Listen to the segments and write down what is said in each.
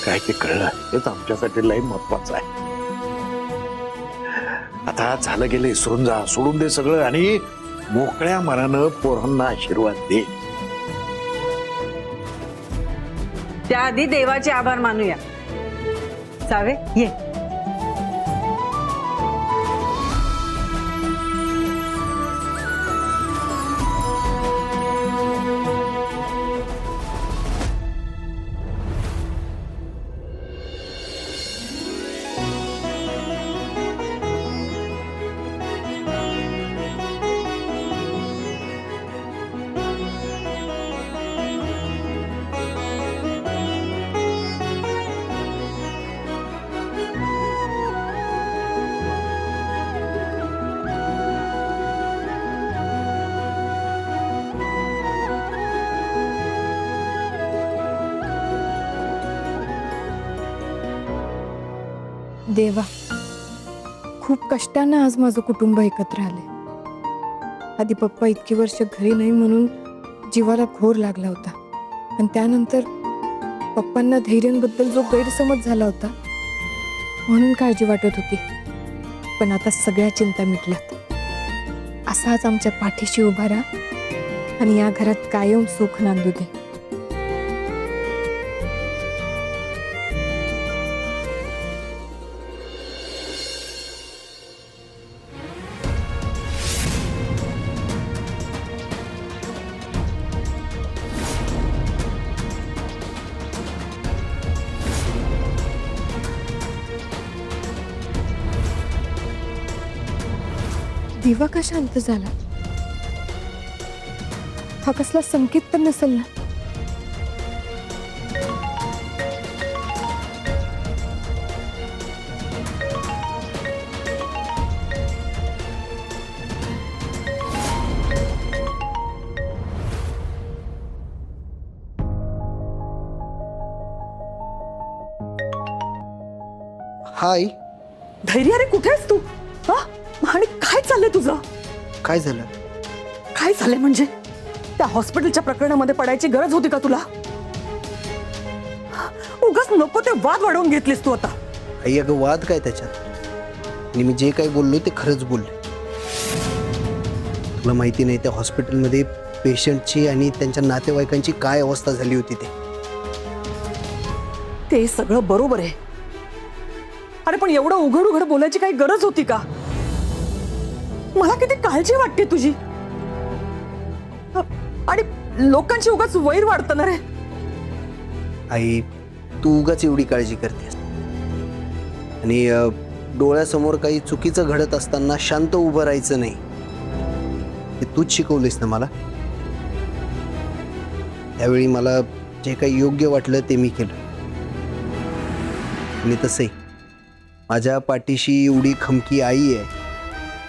काय ते कळलं हेच आमच्यासाठी लई महत्वाचं आहे. आता झालं गेलं विसरून जा, सोडून दे सगळं आणि मोकळ्या मनानं पोरांना आशीर्वाद दे. त्याआधी देवाचे आभार मानूया. सावे ये. देवा, खूप कष्टानं आज माझं कुटुंब एकत्र आले. आधी पप्पा इतकी वर्ष घरी नाही म्हणून जीवाला घोर लागला होता, आणि त्यानंतर पप्पांना धैर्यांबद्दल जो गैरसमज झाला होता म्हणून काळजी वाटत होती. पण आता सगळ्या चिंता मिटल्यात. असाच आमच्या पाठीशी उभा राहा आणि या घरात कायम सुख नांदू दे. दिवा का शांत झाला? हा कसला संकेत तर नसेल ना? हाय. धैर्य, अरे कुठे आहेस तू? हा, आणि काय चाललंय तुझं? काय झालं? काय झालंय म्हणजे त्या हॉस्पिटलच्या प्रकरणामध्ये पडायची गरज होती का तुला? उगाच नको ते वाद वाढवून घेतलीस तू आता. आई अगं वाद काय त्याच्यात? आणि मी जे काही बोललो ते खरंच बोलले. तुला माहिती नाही त्या हॉस्पिटलमध्ये पेशंटची आणि त्यांच्या नातेवाईकांची काय अवस्था झाली होती ते सगळं बरोबर आहे. अरे पण एवढं उघड उघड बोलायची काही गरज होती का? मला किती काळजी वाटते तुझी. आणि लोकांची उगाच वैर वाढतं ना रे. आई तू उगाच एवढी काळजी करतेस आणि डोळ्यासमोर काही चुकीचं घडत असताना शांत उभं राहायचं नाही हे तूच शिकवलीस ना मला. त्यावेळी मला जे काही योग्य वाटलं ते मी केलं. आणि तसंही माझ्या पाठीशी एवढी खमकी आई आहे,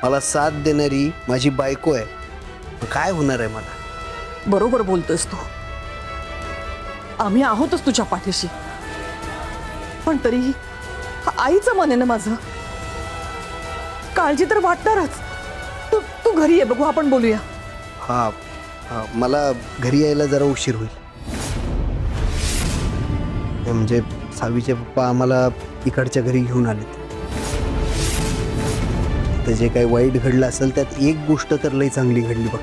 मला साथ देणारी माझी बायको आहे. काय होणार आहे मला? बरोबर बोलतोयस तू. आम्ही आहोतच तुझ्या पाठीशी. पण तरीही आईचं मन आहे ना माझं. काळजी तर वाटणारच. तू तू घरी ये, बघू आपण बोलूया. हा, मला घरी यायला जरा उशीर होईल. म्हणजे सावीचे पप्पा आम्हाला इकडच्या घरी घेऊन आलेत. तर जे काही वाईट घडलं असेल त्यात एक गोष्ट तर लई चांगली घडली बघ.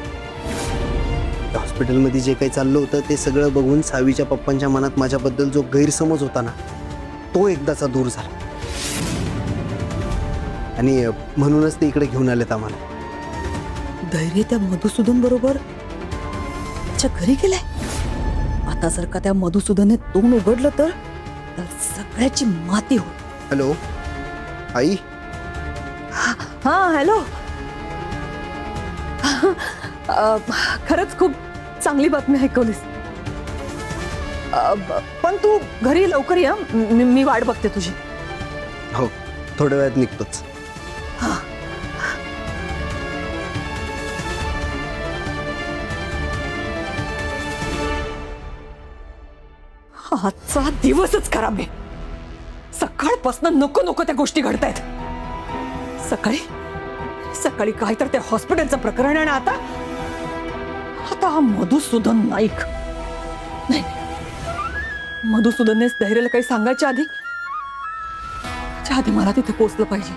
हॉस्पिटलमध्ये जे काही चाललं होतं ते सगळं बघून सावीच्या पप्पांच्या मनात माझ्याबद्दल जो गैरसमज होता ना तो एकदाचा दूर झाला. आणि म्हणूनच ते इकडे घेऊन आलेत आम्हाला. धैर्य त्या मधुसूदन बरोबर त्याच्या घरी गेलाय. आता जर का त्या मधुसूदनने तोंड उघडलं तर सगळ्याची माती होईल. हॅलो आई. हा हॅलो. खरंच खूप चांगली बातमी ऐकवलीस. पण तू घरी लवकर या. मी वाट बघते तुझी. हो, थोड्या वेळात निघतोच. आजचा दिवसच खराब आहे. सकाळपासून नको नको त्या गोष्टी घडतायत. सकाळी सकाळी काय तर त्या हॉस्पिटलचं प्रकरण आहे. आता आता हा मधुसूदन नाईक. नाही, मधुसूदननेच धैर्यला काही सांगायच्या आधी मला तिथे पोचलं पाहिजे.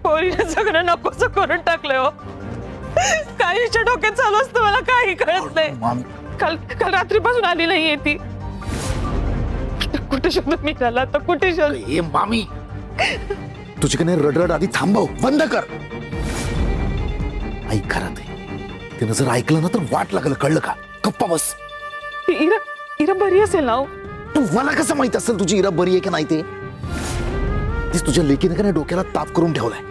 पोरीने सगळं नकोच करून टाकलंय हो. काहीच्या डोक्यात चालू असतं मला काही कळत नाही. काल काल रात्रीपासून आली नाहीये ती. कुठे शोधू मी त्याला आता, कुठे शोध? ए मामी, तुझ्याकडे रडरड आधी थांबव, बंद कर. ऐक घरात आहे, तिनं जर ऐकलं ना तर वाट लागलं, कळलं का? गप्पा बस. इरा इरा बरी असेल ना हो? तू मला कसं माहित असेल तुझी इरा बरी आहे की नाही ते? तीच तुझ्या लेकीने का नाही डोक्याला ताप करून ठेवलाय.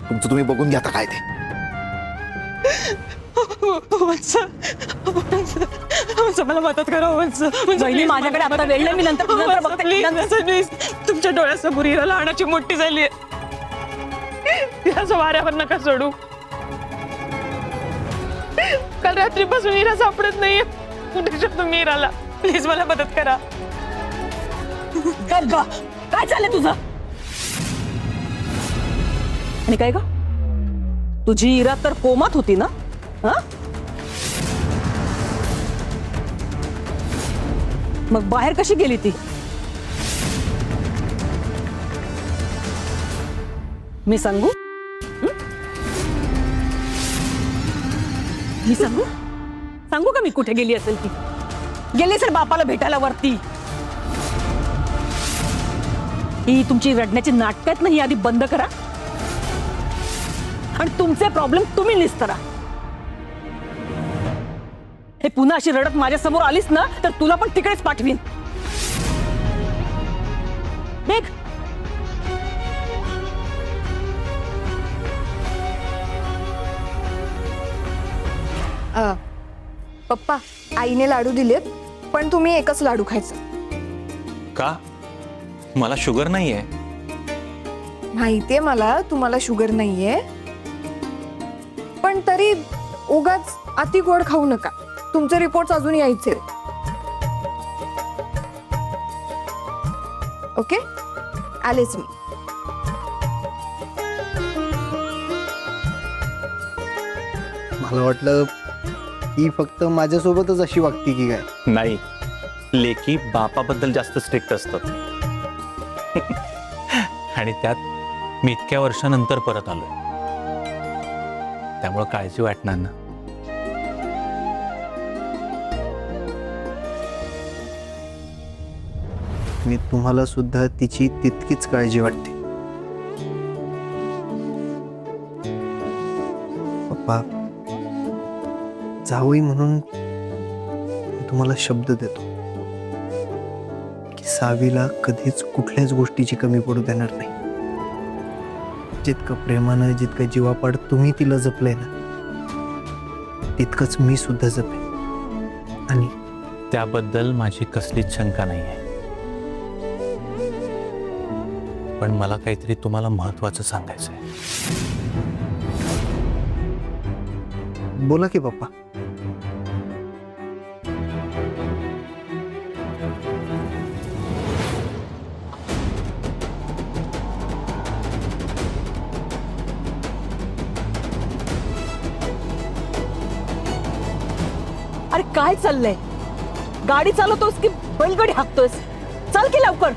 तुमचं तुम्ही बघून घ्या आता काय ते. मला मदत करा वंश. बहिणी, माझ्याकडे आता वेळ नाही, मी नंतर बघते. प्लीज, तुमच्या डोळ्यासमोर हिरा लहानाची मोठी झाली आहे. तिला वाऱ्यावर नका सोडू. काल रात्रीपासून हिरा सापडत नाहीये. कुठे शोधू मी हिराला? प्लीज मला मदत करा. काय चाललंय तुझं? आणि काय ग, तुझी इरा तर कोमात होती ना? हा, मग बाहेर कशी गेली ती? मी सांगू? मी सांगू सांगू का मी कुठे गेली असेल ती? गेली असेल बापाला भेटायला वरती. ही तुमची रडण्याची नाटक आहेत ना, ही आधी बंद करा आणि तुमचे प्रॉब्लेम तुम्ही निस्तरा. हे पुन्हा अशी रडत माझ्या समोर आलीस ना तर तुला पण तिकडेच पाठवीन. देख, पप्पा, आईने लाडू दिलेत, पण तुम्ही एकच लाडू खायचा. का? मला शुगर नाहीये. माहितीये मला तुम्हाला शुगर नाहीये, पण तरी उगाच अति गोड खाऊ नका. तुमचे रिपोर्ट्स अजून यायचे. ओके, आलेच मी. मला वाटलं ही फक्त माझ्यासोबतच अशी वागती की काय. नाही, लेकी बापाबद्दल जास्त स्ट्रिक्ट असतात. आणि त्यात मी इतक्या वर्षानंतर परत आलोय, त्यामुळे काळजी वाटणार ना. मी तुम्हाला सुद्धा तिची तितकीच काळजी वाटते. पप्पा, जावई म्हणून मी तुम्हाला शब्द देतो की सावीला कधीच कुठल्याच गोष्टीची कमी पडू देणार नाही. जितकं प्रेमानं, जितकं जीवापाड तुम्ही तिला जपलंय ना, तितकंच मी सुद्धा जपेन. आणि त्याबद्दल माझी कसलीच शंका नाही आहे. पण मला काहीतरी तुम्हाला महत्वाचं सांगायचं आहे. बोला की पप्पा. अरे काय चाललंय? गाडी चालवतोस की बैलगाडी हाकतोस? चल की लवकर.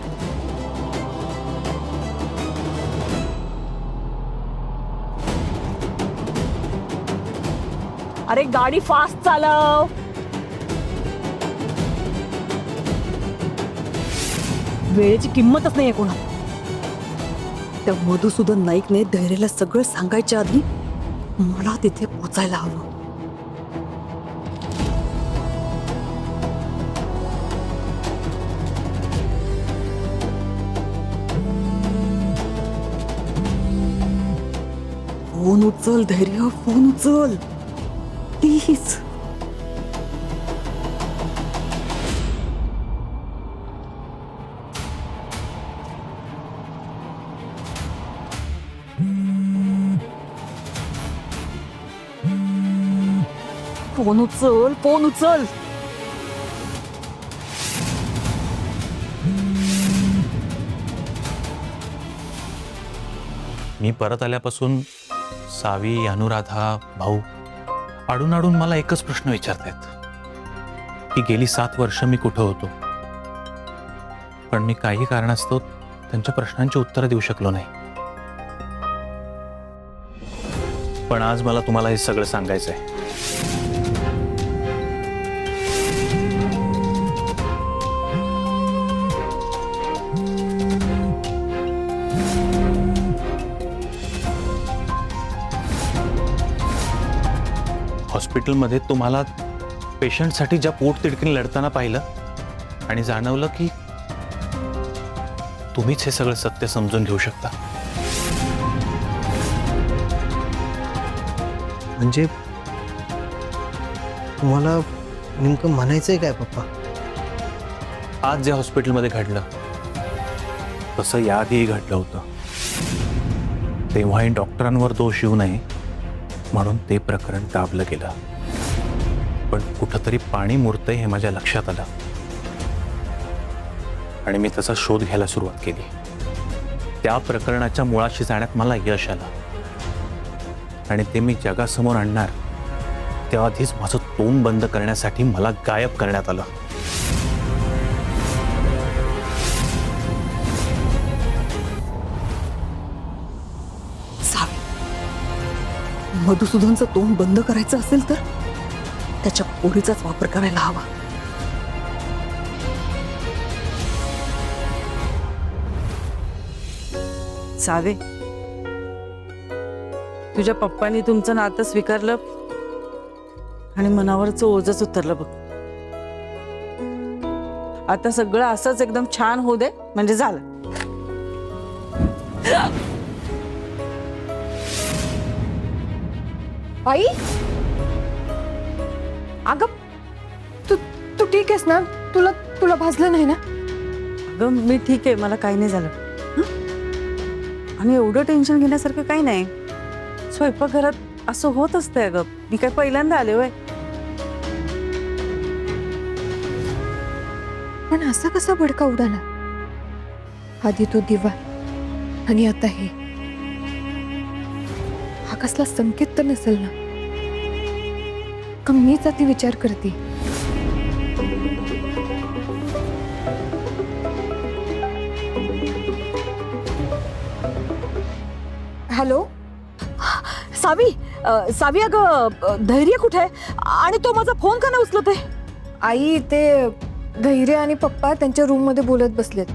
अरे गाडी फास्ट चालव. वेळेची किंमतच नाहीये कोणा. त्या मधुसूदन नाईकने धैर्याला सगळं सांगायच्या आधी मला तिथे पोचायला हवं. फोन उचल धैर्य, फोन उचल प्लीज. फोन उचल, फोन उचल. मी परत आल्यापासून सावी, अनुराधा, भाऊ आडून आडून मला एकच प्रश्न विचारतायत की गेली 7 वर्ष मी कुठं होतो. पण मी काही कारणास्तव त्यांच्या प्रश्नांची उत्तरं देऊ शकलो नाही. पण आज मला तुम्हाला हे सगळं सांगायचं आहे. हॉस्पिटलमध्ये तुम्हाला पेशंटसाठी ज्या पोटतिडकीने लढताना पाहिलं आणि जाणवलं की तुम्हीच हे सगळं सत्य समजून घेऊ शकता. म्हणजे तुम्हाला नेमकं म्हणायचंय काय पप्पा? आज जे हॉस्पिटलमध्ये घडलं तसं याआधीही घडलं होतं. तेव्हाही डॉक्टरांवर दोष येऊ नये म्हणून ते प्रकरण दाबलं गेलं. पण कुठंतरी पाणी मुरतंय हे माझ्या लक्षात आलं आणि मी त्याचा शोध घ्यायला सुरुवात केली. त्या प्रकरणाच्या मुळाशी जाण्यात मला यश आलं आणि ते मी जगासमोर आणणार त्याआधीच माझं तोंड बंद करण्यासाठी मला गायब करण्यात आलं. सावी, मधुसूदनचं तोंड बंद करायचं असेल तर त्याच्या पोरीचाच वापर करायला हवा. सावे, तुझ्या पप्पांनी तुमचं नातं स्वीकारलं आणि मनावरचं ओझच उतरलं बघ. आता सगळं असंच एकदम छान होऊ दे म्हणजे झालं. आई, अगं तू तू ठीक आहेस ना? तुला तुला भाजलं नाही ना? अगं मी ठीक आहे, मला काही नाही झालं. आणि एवढं टेन्शन घेण्यासारखं काही नाही. स्वयंपाकघरात असं होत असतंय. अगं मी काय पहिल्यांदा आले होय. पण असा कसा भडका उडाला? आधी तो दिवा आणि आता हे. हा कसला संकेत तर नसेल ना? का मीच अति विचार करते? हॅलो सावी, सावी अगं धैर्य कुठे आहे आणि तो माझा फोन का नाही उचलत आहे? आई, ते धैर्य आणि पप्पा त्यांच्या रूम मध्ये बोलत बसलेत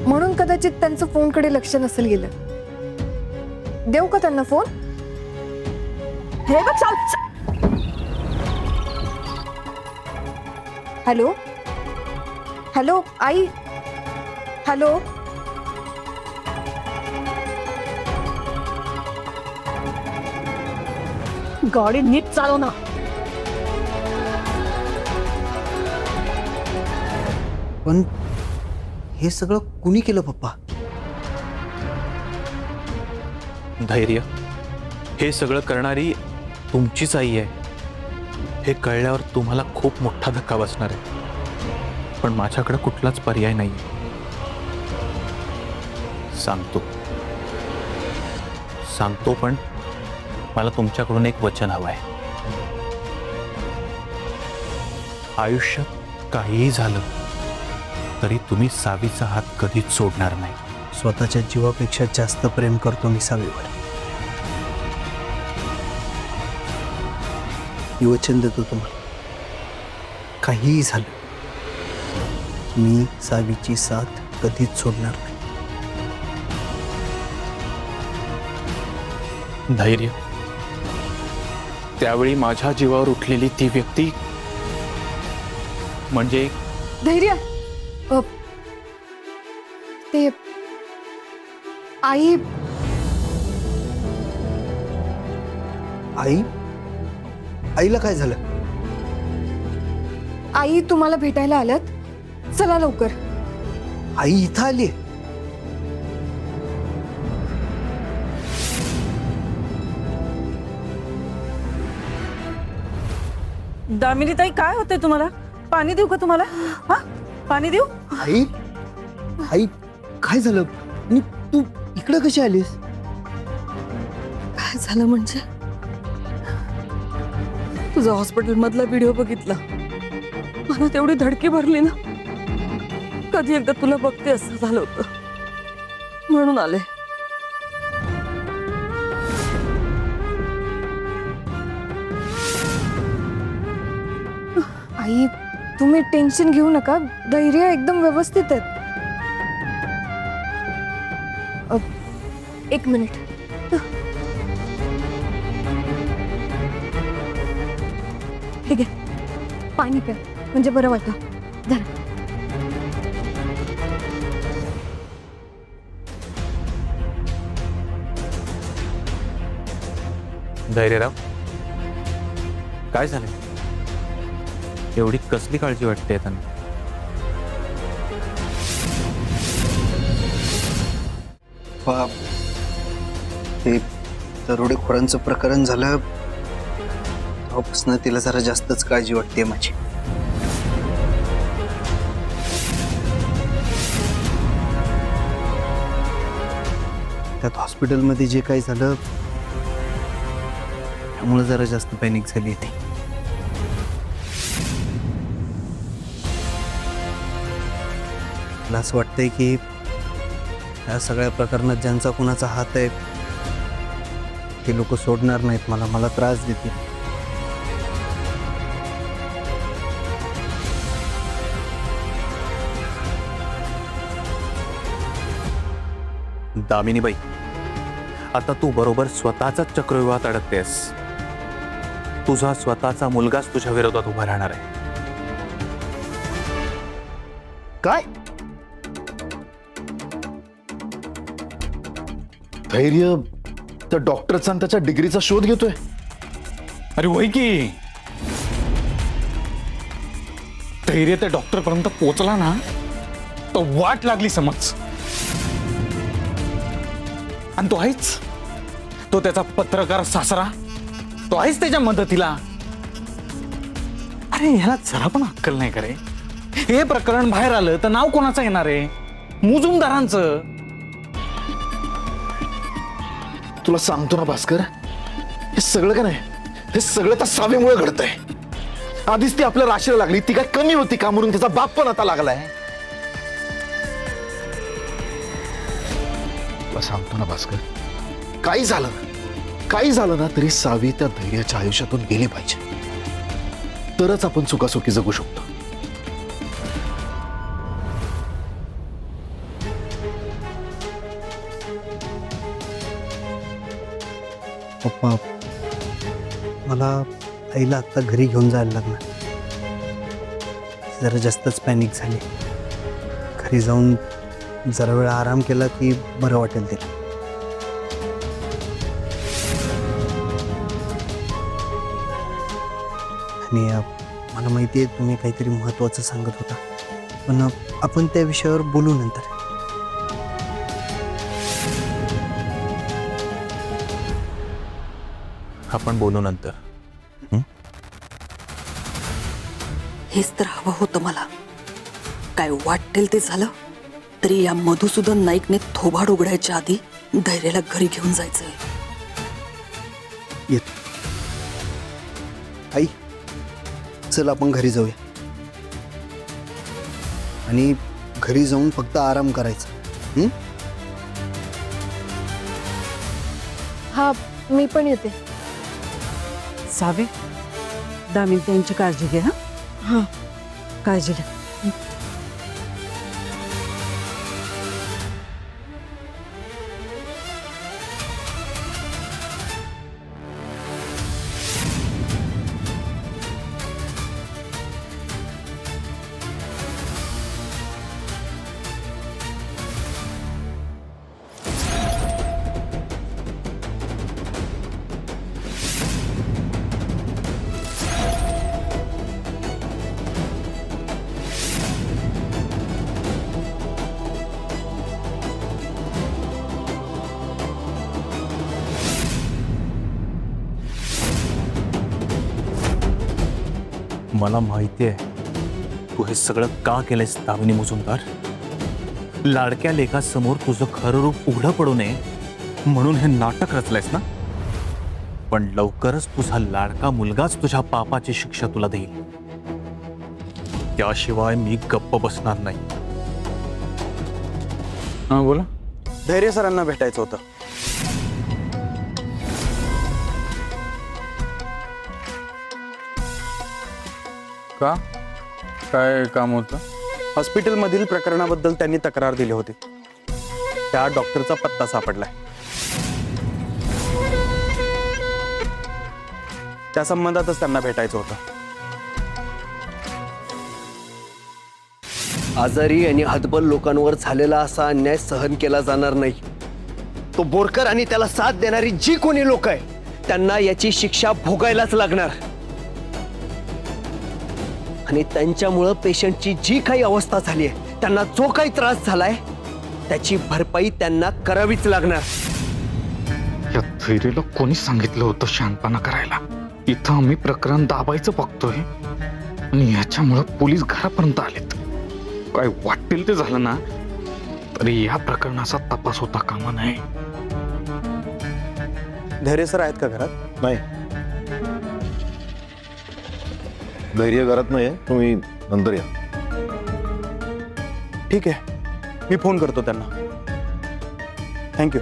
म्हणून कदाचित त्यांचं फोनकडे लक्ष नसेल गेलं. देऊ का त्यांना फोन? हे बघ हॅलो हॅलो आई, हॅलो. गाडी नीट चालव ना. पण हे सगळं कुणी केलं पप्पा? धैर्य, हे सगळं करणारी तुमचीच आई आहे. हे कळल्यावर तुम्हाला खूप मोठा धक्का बसणार आहे. पण माझ्याकडे कुठलाच पर्याय नाही. सांगतो पण मला तुमच्याकडून एक वचन हवं आहे. आयुष्यात काहीही झालं तरी तुम्ही सावीचा हात कधीच सोडणार नाही. स्वतःच्या जीवापेक्षा जास्त प्रेम करतो मी सावीवर. मी वचन देतो तुम्हाला, काहीही झालं मी सावीची साथ कधीच सोडणार नाही. धैर्य, त्यावेळी माझ्या जीवावर उठलेली ती व्यक्ती म्हणजे धैर्य, ते आई. आई, आईला काय झालं? आई तुम्हाला भेटायला आल्यात, चला लवकर. आई इथं आली? दामिनी ताई, काय होतंय तुम्हाला? पाणी देऊ का तुम्हाला? हा, पाणी देऊ? आई, आई काय झालं? आणि तू इकडं कशी आलीस? काय झालं म्हणजे तुझा हॉस्पिटल मधला व्हिडिओ बघितला, मला तेवढी धडकी भरली ना, कधी एकदा तुला बघते असं झालं होतं, म्हणून आले. आई, तुम्ही टेन्शन घेऊ नका, धैर्य एकदम व्यवस्थित आहेत. एक मिनिट. ठीक आहे, पाणी प्या म्हणजे बरं वाटतं. धरा. धैर्यराव, काय झालं? एवढी कसली काळजी वाटते त्यांना? बाप, ते दरोडेखोरांचं प्रकरण झालं तेव्हापासून तिला जरा जास्तच काळजी वाटते माझी. त्यात हॉस्पिटलमध्ये जे काही झालं त्यामुळे जरा जास्त पॅनिक झाली ती. मला असं वाटतंय की या सगळ्या प्रकरणात ज्यांचा कुणाचा हात आहे ते लोक सोडणार नाहीत, मला त्रास देतील. दामिनीबाई, आता तू बरोबर स्वतःचाच चक्रव्यूहात अडकतेस. तुझा स्वतःचा मुलगाच तुझ्या विरोधात उभा राहणार आहे. काय धैर्य त्या डॉक्टरचा आणि त्याच्या डिग्रीचा शोध घेतोय? अरे वय की धैर्य त्या डॉक्टर पर्यंत पोहोचला ना, तर वाट लागली समज. आणि तो आहेच, तो त्याचा पत्रकार सासरा, तो आहेच त्याच्या मदतीला. अरे ह्याला जरा पण अक्कल नाही करे. हे प्रकरण बाहेर आलं तर नाव कोणाचं येणार आहे? मुजुमदारांचं. तुला सांगतो ना भास्कर, हे सगळं का नाही, हे सगळं त्या सावेमुळे घडतंय. आधीच ती आपल्या राशीला लागली, ती काय कमी होती का म्हणून तिचा बाप पण आता लागलाय. तुला सांगतो ना भास्कर, काही झालं ना तरी सावी त्या धैर्याच्या आयुष्यातून गेली पाहिजे, तरच आपण सुखासुखी जगू शकतो. पप्पा, मला आईला आत्ता घरी घेऊन जायला लागणार. जरा जास्तच पॅनिक झाली. घरी जाऊन जरा वेळ आराम केला की बरं वाटेल ते. आणि मला माहिती आहे तुम्ही काहीतरी महत्त्वाचं सांगत होता, पण आपण त्या विषयावर बोलू नंतर. आपण बोलू नंतर. हेच तर हवं होतं मला. काय वाटेल ते झालं तरी या मधुसूदन नाईकने थोबाड उघडायच्या आधी धैर्याला घरी घेऊन जायचंय. येत आई, चल आपण घरी जाऊया. आणि घरी जाऊन फक्त आराम करायचा. हा, मी पण येते. सावे, दामिनी त्यांची काळजी घे. हां. काळजी घ्या. मला माहिती आहे तू हे सगळं का केलंयस दामिनी मुजुमदार. लाडक्या लेखासमोर तुझं खरं रूप उघडं पडू नये म्हणून हे नाटक रचलंयस ना? पण लवकरच तुझा लाडका मुलगाच तुझ्या पापाची शिक्षा तुला देईल. त्याशिवाय मी गप्प बसणार नाही. हा बोला. धैर्य सरांना भेटायचं होतं. का? काय काम होतं? हॉस्पिटलमधील प्रकरणाबद्दल त्यांनी तक्रार दिली होती. त्या डॉक्टरचा पत्ता सापडलाय. त्या संबंधातच त्यांना भेटायचं होतं. आजारी आणि हतबल लोकांवर झालेला असा अन्याय सहन केला जाणार नाही. तो बोरकर आणि त्याला साथ देणारी जी कोणी लोक आहे त्यांना याची शिक्षा भोगायलाच लागणार. आणि त्यांच्यामुळं पेशंटची जी काही अवस्था झाली आहे, त्यांना जो काही त्रास झालाय त्याची भरपाई त्यांना करावीच लागणार. या धैर्यला कोणी सांगितलं होतं शहाणपणा करायला? इथं आम्ही प्रकरण दाबायचं बघतोय आणि ह्याच्यामुळं पोलीस घरापर्यंत आलेत. काय वाटेल ते झालं ना तरी या प्रकरणाचा तपास होता कामा नये. धैर्य सर आहेत का घरात? नाही, धैर्य घरात नाही आहे. तुम्ही नंतर या. ठीक आहे, मी फोन करतो त्यांना. थँक्यू.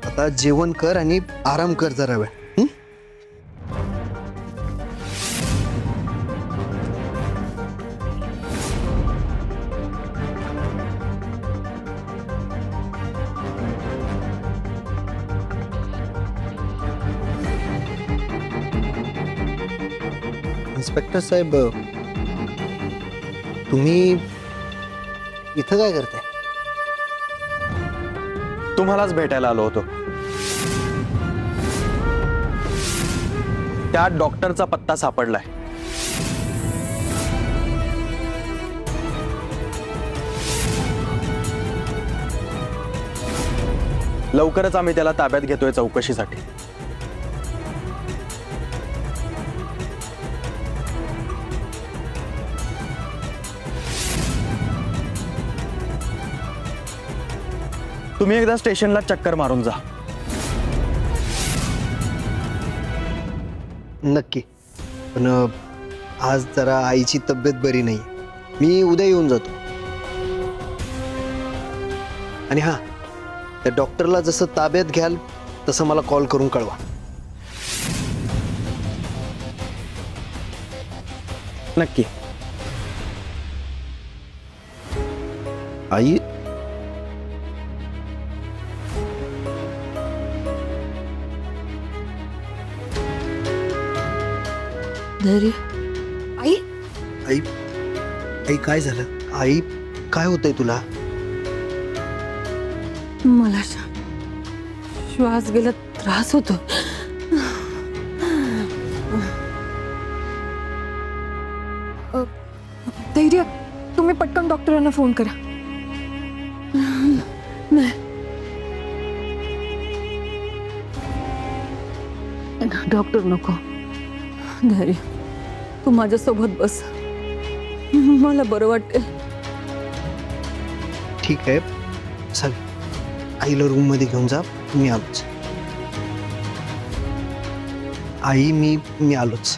आता जेवण कर आणि आराम कर जरा वेळ. इन्स्पेक्टर साहेब, तुम्ही इथं काय करताय? तुम्हालाच भेटायला आलो होतो. त्या डॉक्टरचा पत्ता सापडलाय. लवकरच आम्ही त्याला ताब्यात घेतोय चौकशीसाठी. तुम्ही एकदा स्टेशनला चक्कर मारून जा. नक्की. पण आज जरा आईची तब्येत बरी नाही. मी उद्या येऊन जातो. आणि हां, त्या डॉक्टरला जसं ताब्यात घ्याल तसं मला कॉल करून कळवा. नक्की. आई, धैर्य, आई, आई, आई काय झालं? आई, काय होतंय तुला? मला श्वास गेला त्रास होतो. धैर्य, तुम्ही पटकन डॉक्टरांना फोन करा. डॉक्टर नको. धैर्य, तू माझ्यासोबत बस, मला बरं वाटेल. ठीक आहे, चल आईला रूम मध्ये घेऊन जा. मी आलोच. आई, मी आलोच.